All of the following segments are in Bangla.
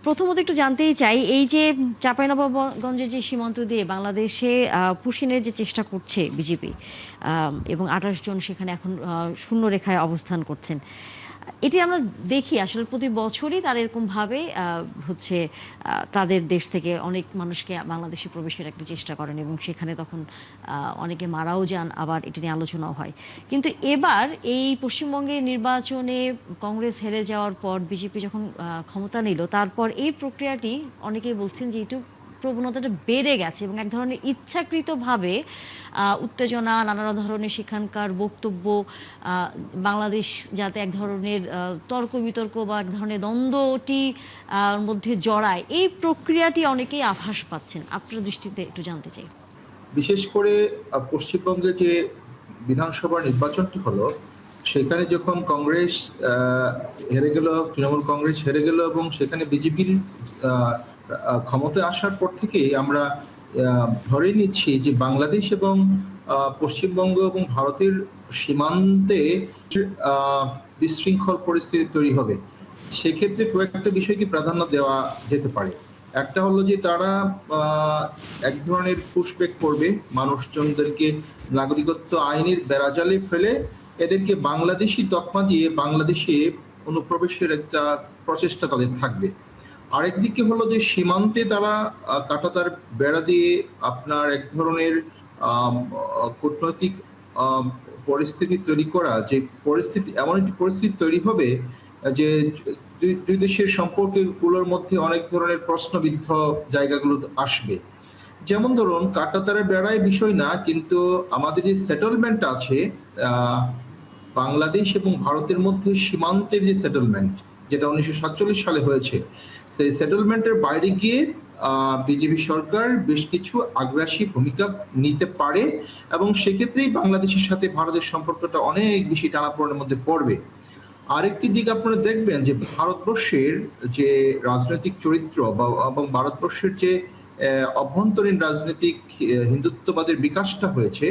প্রথমত একটু জানতেই চাই এই যে চাঁপাইনবাবগঞ্জের যে সীমান্ত দিয়ে বাংলাদেশে পুশিনের যে চেষ্টা করছে বিজেপি এবং 28 জন সেখানে এখন শূন্য রেখায় অবস্থান করছেন। এটি আমরা দেখি আসলে প্রতি বছরই তারা এরকম ভাবে হচ্ছে তাদের দেশ থেকে অনেক মানুষকে বাংলাদেশে প্রবেশের একটা চেষ্টা করেন এবং সেখানে তখন অনেকে মারাও যান, আবার এটা নিয়ে আলোচনাও হয়। কিন্তু এবার এই পশ্চিমবঙ্গের নির্বাচনে কংগ্রেস হেরে যাওয়ার পর বিজেপি যখন ক্ষমতা নিল, তারপর এই প্রক্রিয়াটি অনেকেই বলছেন যে একটু প্রবণতাটা বেড়ে গেছে এবং এক ধরনের ইচ্ছাকৃতভাবে উত্তেজনা, নানা ধরনের সেখানকার বক্তব্য, বাংলাদেশ যাতে এক ধরনের তর্ক বিতর্ক বা এক ধরনের দ্বন্দ্বটি মধ্যে জড়ায়, এই প্রক্রিয়াটি অনেকেই আভাস পাচ্ছেন। আপনার দৃষ্টিতে একটু জানতে চাই। বিশেষ করে পশ্চিমবঙ্গে যে বিধানসভা নির্বাচনটি হলো, সেখানে যখন কংগ্রেস হেরে গেল, তৃণমূল কংগ্রেস হেরে গেল এবং সেখানে বিজেপির ক্ষমতায় আসার পর থেকেই আমরা ধরে নিচ্ছি যে বাংলাদেশ এবং পশ্চিমবঙ্গ এবং ভারতের সীমান্তে বিশৃঙ্খল পরিস্থিতি তৈরি হবে। সেক্ষেত্রে কয়েকটা বিষয়কে প্রাধান্য দেওয়া যেতে পারে। একটা হলো যে তারা এক ধরনের পুশব্যাক করবে, মানুষজনদেরকে নাগরিকত্ব আইনের বেড়াজালে ফেলে এদেরকে বাংলাদেশি তকমা দিয়ে বাংলাদেশে অনুপ্রবেশের একটা প্রচেষ্টা তাদের থাকবে। আরেকদিকে হলো যে সীমান্তে তারা কাঁটাতার বেড়া দিয়ে আপনার এক ধরনের কূটনৈতিক পরিস্থিতি তৈরি করা, যে পরিস্থিতি এমন একটি পরিস্থিতি তৈরি হবে যে দুই দেশের সম্পর্কগুলোর মধ্যে অনেক ধরনের প্রশ্নবিদ্ধ জায়গাগুলো আসবে। যেমন ধরুন, কাঁটাতারের বেড়ায় বিষয় না, কিন্তু আমাদের যে সেটেলমেন্ট আছে বাংলাদেশ এবং ভারতের মধ্যে সীমান্তের যে সেটেলমেন্ট, যেটা 1947 সালে হয়েছে, সেই সেটেলমেন্টের বাইরে গিয়ে বিজেপি সরকার বেশ কিছু আগ্রাসী ভূমিকা নিতে পারে এবং সেক্ষেত্রেই বাংলাদেশের সাথে ভারতের সম্পর্কটা অনেক বেশি টানাপোড়েনের মধ্যে পড়বে। আরেকটি দিক আপনারা দেখবেন যে ভারতবর্ষের যে রাজনৈতিক চরিত্র এবং ভারতবর্ষের যে অভ্যন্তরীণ রাজনৈতিক হিন্দুত্ববাদের বিকাশটা হয়েছে,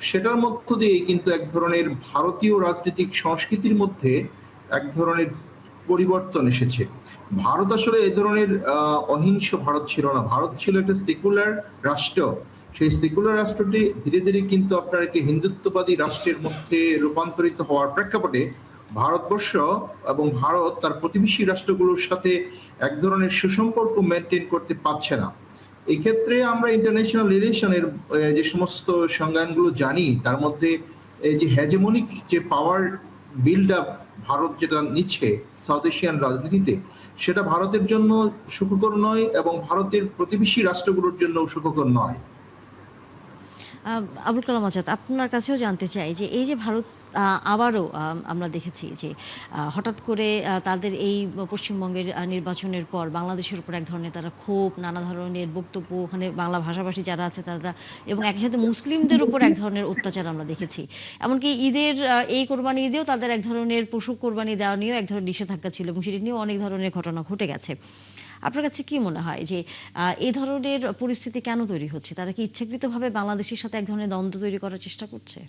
সেটার মধ্য দিয়ে কিন্তু এক ধরনের ভারতীয় রাজনৈতিক সংস্কৃতির মধ্যে এক ধরনের পরিবর্তন এসেছে। ভারত আসলে এই ধরনের অহিংস ভারত ছিল না, ভারত ছিল একটা সেকুলার রাষ্ট্র। সেই সেকুলার রাষ্ট্রটি ধীরে ধীরে কিন্তু আপনার একটি হিন্দুত্ববাদী রাষ্ট্রের মধ্যে রূপান্তরিত হওয়ার প্রেক্ষাপটে ভারতবর্ষ এবং ভারত তার প্রতিবেশী রাষ্ট্রগুলোর সাথে এক ধরনের সুসম্পর্ক মেনটেন করতে পারছে না। এক্ষেত্রে আমরা ইন্টারন্যাশনাল রিলেশনের যে সমস্ত সংজ্ঞানগুলো জানি, তার মধ্যে এই যে হেজেমনিক যে পাওয়ার বিল্ড আপ ভারত যেটা নিচ্ছে সাউথ এশিয়ান রাজনীতিতে, সেটা ভারতের জন্য সুখকর নয় এবং ভারতের প্রতিবেশী রাষ্ট্রগুলোর জন্য সুখকর নয়। আবুল কালাম আজাদ, আপনার কাছেও জানতে চাই যে এই যে ভারত আবারও আমরা দেখেছি যে হঠাৎ করে তাদের এই পশ্চিমবঙ্গের নির্বাচনের পর বাংলাদেশের উপর এক ধরনের তারা ক্ষোভ, নানা ধরনের বক্তব্য, ওখানে বাংলা ভাষাভাষী যারা আছে তারা, এবং একই সাথে মুসলিমদের উপর এক ধরনের অত্যাচার আমরা দেখেছি। এমনকি ঈদের এই কোরবানি ঈদেও তাদের এক ধরনের পশু কোরবানি দেওয়া নিয়েও এক ধরনের নিষেধাজ্ঞা ছিল এবং সেটি নিয়েও অনেক ধরনের ঘটনা ঘটে গেছে। আপনার কাছে কি মনে হয় যে এই ধরনের পরিস্থিতি কেন তৈরি হচ্ছে? তারা কি ইচ্ছাকৃতভাবে বাংলাদেশের সাথে এক ধরনের দ্বন্দ্ব তৈরি করার চেষ্টা করছে?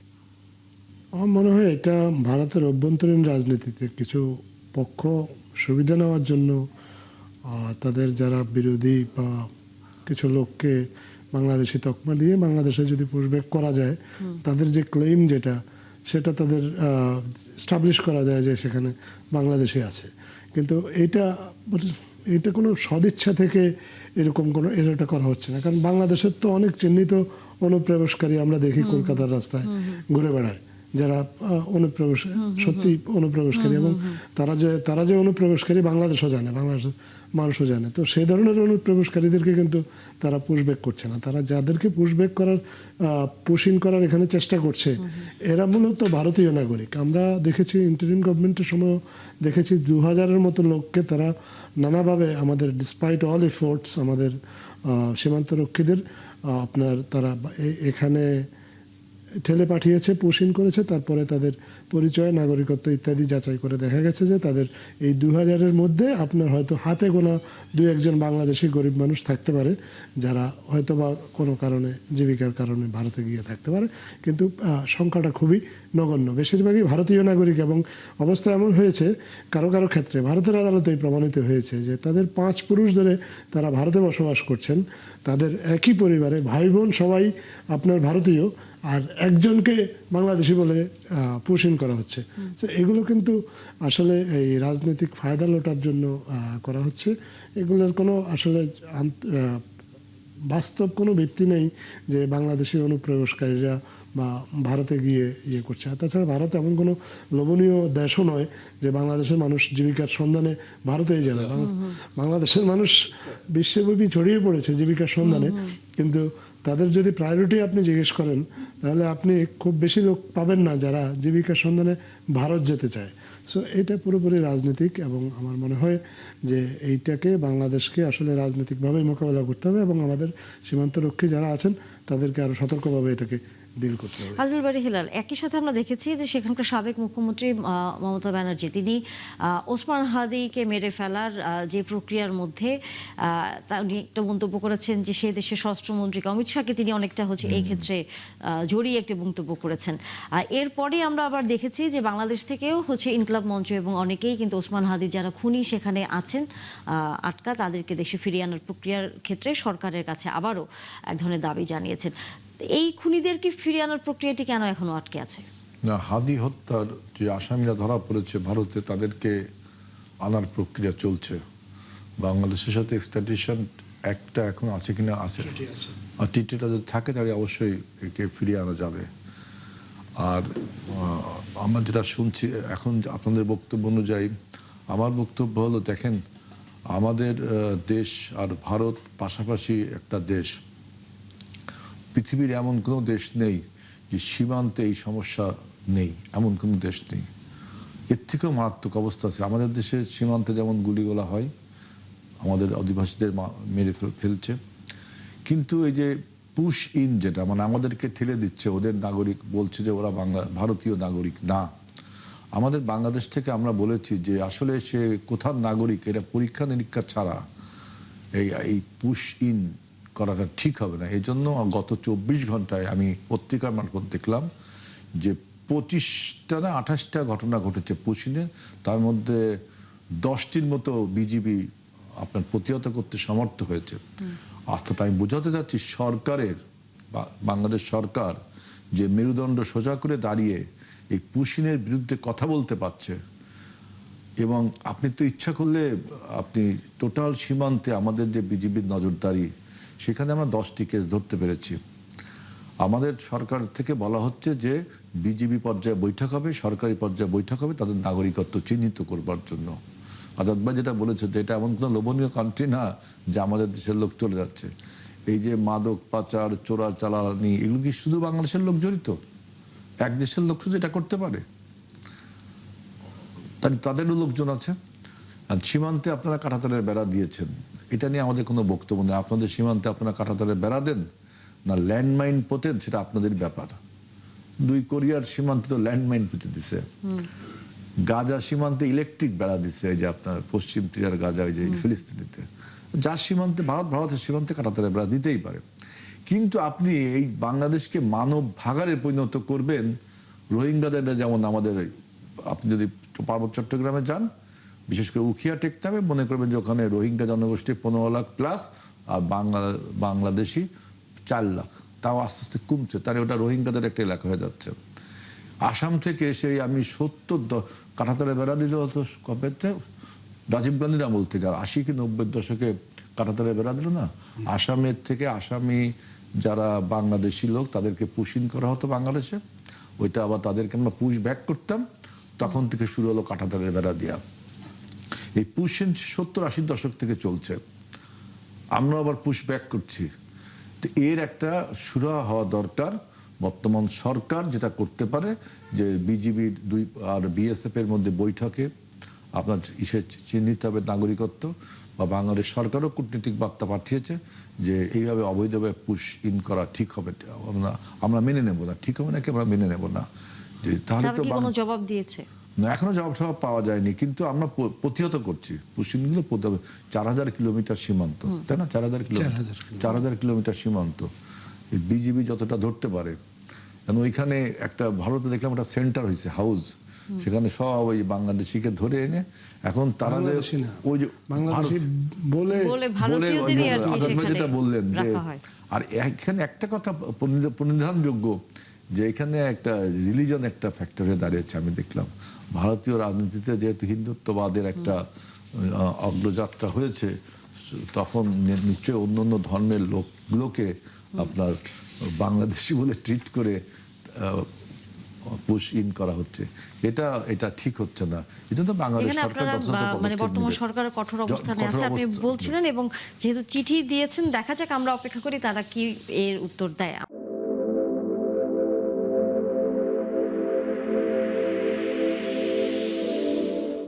আমার মনে হয় এটা ভারতের অভ্যন্তরীণ রাজনীতিতে কিছু পক্ষ সুবিধা নেওয়ার জন্য তাদের যারা বিরোধী বা কিছু লোককে বাংলাদেশি তকমা দিয়ে বাংলাদেশে যদি পুশব্যাক করা যায়, তাদের যে ক্লেইম যেটা, সেটা তাদের স্টাবলিশ করা যায় যে সেখানে বাংলাদেশে আছে। কিন্তু এটা কোনো সদিচ্ছা থেকে এরকম কোনো এটা করা হচ্ছে না, কারণ বাংলাদেশের তো অনেক চিহ্নিত অনুপ্রবেশকারী আমরা দেখি কলকাতার রাস্তায় ঘুরে বেড়ায়, যারা অনুপ্রবেশ সত্যি অনুপ্রবেশকারী, এবং তারা যে অনুপ্রবেশকারী বাংলাদেশও জানে, বাংলাদেশের মানুষও জানে। তো সেই ধরনের অনুপ্রবেশকারীদেরকে কিন্তু তারা পুশব্যাক করছে না। তারা যাদেরকে পুশব্যাক করার পুশিং করার এখানে চেষ্টা করছে, এরা মূলত ভারতীয় নাগরিক। আমরা দেখেছি ইন্টারিম গভর্নমেন্টের সময় দেখেছি 2000-এর মতো লোককে তারা নানাভাবে আমাদের ডিসপাইট অল এফোর্টস আমাদের সীমান্তরক্ষীদের তারা এখানে ঠেলে পাঠিয়েছে, পুশিং করেছে, তারপরে তাদের পরিচয়, নাগরিকত্ব ইত্যাদি যাচাই করে দেখা গেছে যে তাদের এই 2000-এর মধ্যে আপনার হয়তো হাতে গোনা 2-1 বাংলাদেশি গরিব মানুষ থাকতে পারে যারা হয়তো বা কোনো কারণে, জীবিকার কারণে ভারতে গিয়ে থাকতে পারে, কিন্তু সংখ্যাটা খুবই নগণ্য। বেশিরভাগই ভারতীয় নাগরিক, এবং অবস্থা এমন হয়েছে কারো কারো ক্ষেত্রে ভারতের আদালতেই প্রমাণিত হয়েছে যে তাদের 5 পুরুষ ধরে তারা ভারতে বসবাস করছেন, তাদের একই পরিবারে ভাই বোন সবাই আপনার ভারতীয়, আর একজনকে বাংলাদেশি বলে পোষণ করা হচ্ছে। তো এগুলো কিন্তু আসলে এই রাজনৈতিক ফায়দা লোটার জন্য করা হচ্ছে। এগুলোর কোনো আসলে বাস্তব কোনো ভিত্তি নেই যে বাংলাদেশি অনুপ্রবেশকারীরা বা ভারতে গিয়ে ইয়ে করছে। আর তাছাড়া ভারত এমন কোনো লোভনীয় দেশও নয় যে বাংলাদেশের মানুষ জীবিকার সন্ধানে ভারতেই যাবে। বাংলাদেশের মানুষ বিশ্বব্যাপী ছড়িয়ে পড়েছে জীবিকার সন্ধানে, কিন্তু তাদের যদি প্রায়োরিটি আপনি জিজ্ঞেস করেন তাহলে আপনি খুব বেশি লোক পাবেন না যারা জীবিকার সন্ধানে ভারত যেতে চায়। সো এটা পুরোপুরি রাজনীতিক, এবং আমার মনে হয় যে এইটাকে বাংলাদেশকে আসলে রাজনৈতিকভাবে মোকাবেলা করতে হবে, এবং আমাদের সীমান্তরক্ষী যারা আছেন তাদেরকে আরও সতর্কভাবে এটাকে ডিল করতে হবে। আব্দুল বারী হেলাল, একই সাথে আমরা দেখেছি যে সেখানকার সাবেক মুখ্যমন্ত্রী মমতা ব্যানার্জি তিনি ওসমান হাদিকে মেরে ফেলার যে প্রক্রিয়ার মধ্যে উনি একটা মন্তব্য করেছেন যে সে দেশের স্বরাষ্ট্রমন্ত্রীকে অমিত শাহকে তিনি অনেকটা হচ্ছে এই ক্ষেত্রে জড়িয়ে একটি মন্তব্য করেছেন। এরপরে আমরা আবার দেখেছি যে বাংলাদেশ থেকেও হচ্ছে ইনকলাব মঞ্চ এবং অনেকেই কিন্তু ওসমান হাদি যারা খুনি সেখানে আছেন আটকা, তাদেরকে দেশে ফিরিয়ে আনার প্রক্রিয়ার ক্ষেত্রে সরকারের কাছে আবারও এক ধরনের দাবি জানিয়েছেন। এই খুনিদেরকে ফিরিয়ে আনার প্রক্রিয়াটি কেন এখনো আটকে আছে? না, হাদি হত্যার যে আসামিরা ধরা পড়েছে ভারতে, তাদেরকে আনার প্রক্রিয়া চলছে। বাংলাদেশের সাথে এক্সট্রাডিশন একটা এখন আছে কিনা আছে, আর টিটিটা যদি থাকে তাহলে অবশ্যই একে ফিরিয়ে আনা যাবে। আর আমরা যেটা শুনছি এখন আপনাদের বক্তব্য অনুযায়ী, আমার বক্তব্য হলো, দেখেন আমাদের দেশ আর ভারত পাশাপাশি একটা দেশ। পৃথিবীর এমন কোনো দেশ নেই যে সীমান্তে এই সমস্যা নেই, এমন কোনো দেশ নেই। এর থেকেও মারাত্মক অবস্থা আছে। আমাদের দেশের সীমান্তে যেমন গুলিগোলা হয়, আমাদের অধিবাসীদের মেরে ফেলছে, কিন্তু এই যে পুশ ইন যেটা মানে আমাদেরকে ঠেলে দিচ্ছে, ওদের নাগরিক বলছে যে ওরা ভারতীয় নাগরিক না। আমাদের বাংলাদেশ থেকে আমরা বলেছি যে আসলে সে কোথার নাগরিক, এটা পরীক্ষা নিরীক্ষা ছাড়া এই পুশ ইন করাটা ঠিক হবে না। এই জন্য গত 24 ঘন্টায় আমি পত্রিকার মারফত দেখলাম যে 25টা না 28টা ঘটনা ঘটেছে পুশিনে, তার মধ্যে 10টির মতো বিজিবি আপনার প্রতিহত করতে সমর্থ হয়েছে। অর্থাৎ আমি বোঝাতে চাচ্ছি সরকারের, বাংলাদেশ সরকার যে মেরুদণ্ড সোজা করে দাঁড়িয়ে এই পুশিনের বিরুদ্ধে কথা বলতে পারছে। এবং আপনি তো ইচ্ছা করলে আপনি টোটাল সীমান্তে আমাদের যে বিজিবির নজরদারি, সেখানে আমরা 10টি কেস ধরতে পেরেছি। আমাদের সরকার থেকে বলা হচ্ছে যে বিজিবি পর্যায়ে বৈঠক হবে, সরকারি পর্যায়ে বৈঠক হবে তাদের নাগরিকত্ব চিহ্নিত করবার জন্য। আজাদ ভাই যেটা বলেছে যে এটা এমন কোনো লোভনীয় কান্ট্রি না যে আমাদের দেশের লোক চলে যাচ্ছে। এই যে মাদক পাচার, চোরা চালানি, এগুলো কি শুধু বাংলাদেশের লোক জড়িত? এক দেশের লোক শুধু এটা করতে পারে? তাদেরও লোকজন আছে। আর সীমান্তে আপনারা কাঁটাতারের বেড়া দিয়েছেন, এটা নিয়ে আমাদের কোনো বক্তব্য নেই। আপনাদের সীমান্তে আপনারা কাঁটাতারের বেড়া দেন না ল্যান্ডমাইন পোতেন, সেটা আপনাদের ব্যাপার। 2 কোরিয়ার সীমান্তে তো ল্যান্ডমাইন পুঁতে দিছে। গাজা সীমান্তে ইলেকট্রিক বেড়া দিচ্ছে, এই যে আপনার পশ্চিম তীরের গাজা, ওই যে ফিলিস্তিনিতে। যার সীমান্তে ভারতের সীমান্তে কাঁটাতারের বেড়া দিতেই পারে। কিন্তু আপনি এই বাংলাদেশকে মানব ভাগাড়ে পরিণত করবেন রোহিঙ্গাদের, যেমন আমাদের, আপনি যদি পার্বত্য চট্টগ্রামে যান, বিশেষ করে উখিয়া টেকতে হবে, মনে করবেন যে ওখানে রোহিঙ্গা জনগোষ্ঠী 15 লাখ প্লাস, আর বাংলাদেশি 4 লাখ। তাও আস্তে আস্তে কমছে, তাহলে ওটা রোহিঙ্গাদের একটা এলাকা হয়ে যাচ্ছে। আসাম থেকে এসে আমি 70 কাঁটাতারে বেড়া দিল হতো কবেতে, রাজীব গান্ধীর আমল থেকে, 80 কি 90 দশকে কাঁটাতারে বেড়া দিল না। আসামের থেকে আসামি যারা বাংলাদেশি লোক তাদেরকে পুশিং করা হতো বাংলাদেশে, ওইটা আবার তাদেরকে আমরা পুশ ব্যাক করতাম। তখন থেকে শুরু হলো কাঁটাতারের বেড়া দেওয়া। এই পুশিং 70-80 দশক থেকে চলছে, আমরা আবার পুশ ব্যাক করছি। তো এর একটা সুরাহা হওয়া দরকার। বর্তমান সরকার যেটা করতে পারে যে বিজিবির আর বিএসএফ এর মধ্যে বৈঠকে আপনার চিহ্নিত হবে নাগরিকত্ব, বা বাংলাদেশ সরকারও কূটনীতিক বার্তা পাঠিয়েছে যে এইভাবে অবৈধভাবে পুশ ইন করা ঠিক হবে না, আমরা মেনে নেব না। ঠিক হবে নাকি আমরা মেনে নেব না। তাহলে তারা তো কি কোনো জবাব দিয়েছে? না, এখনো জবাব টবাব পাওয়া যায়নি, কিন্তু আমরা প্রতিহত করছি। পুশিনগুলো 4000 কিলোমিটার সীমান্ত, তাই না? 4000 কিলোমিটার, 4000 কিলোমিটার সীমান্ত বিজিবি যতটা ধরতে পারে। এবং ওইখানে একটা ভারতে দেখলাম একটা সেন্টার হয়েছে, হাউস, সেখানে সব ওই বাংলাদেশিকে ধরে এনে এখন তারা যে বাংলাদেশি না, ওই যে বাংলাদেশি বলে বলে ভারতীয়দেরই আর কি আজাদ ভাই সেখানে যেটা বললেন যে, রাখা হয়। আর এখানে একটা কথা পরিধানযোগ্য যে এখানে একটা রিলিজন একটা ফ্যাক্টর হয়ে দাঁড়িয়েছে। আমি দেখলাম ভারতীয় রাজনীতিতে যেহেতু হিন্দুত্ববাদের একটা অগ্রযাত্রা হয়েছে, তখন নিশ্চয়ই অন্য অন্য ধর্মের লোকগুলোকে আপনার বাংলাদেশি বলে ট্রিট করে পুশ ইন করা হচ্ছে। এটা ঠিক হচ্ছে না। এটা তো বাংলাদেশ এখানে সরকার আপনারা যথাযথ মানে পদক্ষেপ বর্তমান নেবে। সরকারের কঠোর অবস্থানে কঠোর আছে আপনি অবস্থা- বলছিলেন, এবং যেহেতু চিঠি দিয়েছেন, দেখা যাক, আমরা অপেক্ষা করি তারা কি এর উত্তর দেয়।